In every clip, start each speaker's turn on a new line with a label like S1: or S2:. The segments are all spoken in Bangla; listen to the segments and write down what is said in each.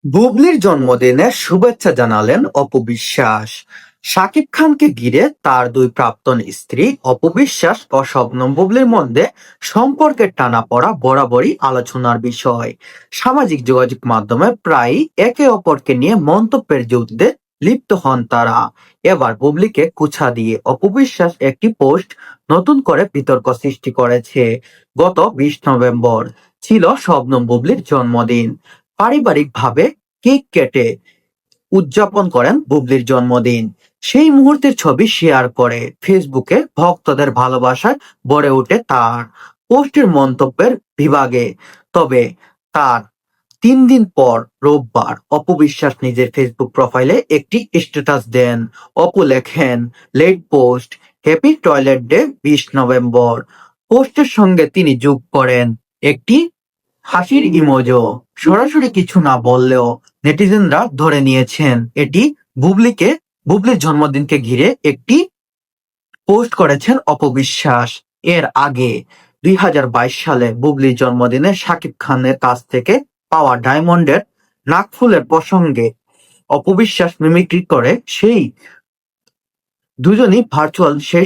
S1: বুবলির জন্মদিনে শুভেচ্ছা জানালেন অপু বিশ্বাস। শাকিব খানকে ঘিরে তার দুই প্রাক্তন স্ত্রী অপু বিশ্বাস ও শবনম বুবলির মধ্যে সম্পর্কের টানাপোড়া বরাবরই আলোচনার বিষয়। সামাজিক যোগাযোগ মাধ্যমে প্রায়ই একে অপরকে নিয়ে মন্তব্যের যুদ্ধে লিপ্ত হন তারা। এবার বুবলিকে কুছা দিয়ে অপু বিশ্বাস একটি পোস্ট নতুন করে বিতর্ক সৃষ্টি করেছে। গত 20 নভেম্বর ছিল শবনম বুবলির জন্মদিন। পারিবারিকভাবে কেক কেটে উদযাপন করেন বুবলির জন্মদিন। সেই মুহূর্তের ছবি শেয়ার করে ফেসবুকে ভক্তদের ভালোবাসায় ভরে ওঠে তার পোস্টের মন্তব্যের বিভাগে। তবে তার 3 দিন পর রোববার অপু বিশ্বাস নিজের ফেসবুক প্রোফাইলে একটি স্ট্যাটাস দেন। অপু লেখেন, late post, happy toilet day 20 November. পোস্টের সঙ্গে তিনি যোগ করেন একটি হাসির ইমোজও। সরাসরি কিছু না বললেও নেটিজেনরা ধরে নিয়েছেন এটি বুবলির জন্মদিনকে ঘিরে একটি পোস্ট করেছেন অপবিশ্বাস। এর আগে 2022 সালে বুবলির জন্মদিনে শাকিব খানের কাছ থেকে পাওয়া ডায়মন্ডের নাকফুলের প্রসঙ্গে অপবিশ্বাস মিমিক্রি করে সেই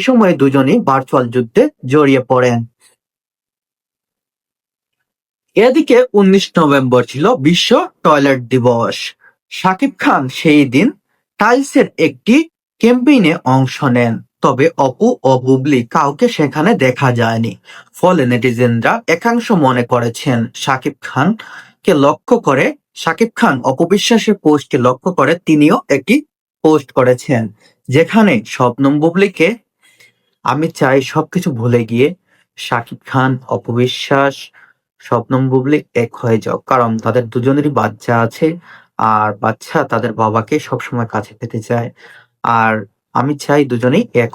S1: সময়ে দুজনই ভার্চুয়াল যুদ্ধে জড়িয়ে পড়েন। এদিকে 19 নভেম্বর ছিল বিশ্ব টয়লেট দিবস। শাকিব খান সেই দিন টাইলসের একটি ক্যাম্পেইনে অংশ নেন। তবে অপু ও বুবলি কাউকে সেখানে দেখা যায়নি। ফলে নেটিজেনরা একাংশ মনে করেছেন শাকিব খান অপু বিশ্বাসের পোস্টকে লক্ষ্য করে তিনিও একটি পোস্ট করেছেন, যেখানে শবনম বুবলিকে আমি চাই সবকিছু ভুলে গিয়ে শাকিব খান, অপু বিশ্বাস, শবনম বুবলি এক হয়ে যাও। কারণ তাদের দুজনেরই বাচ্চা আছে। আর বাচ্চা তাদের বাবাকে সবসময় কাছে পেতে চায়। আর আমি চাই দুজনেই এক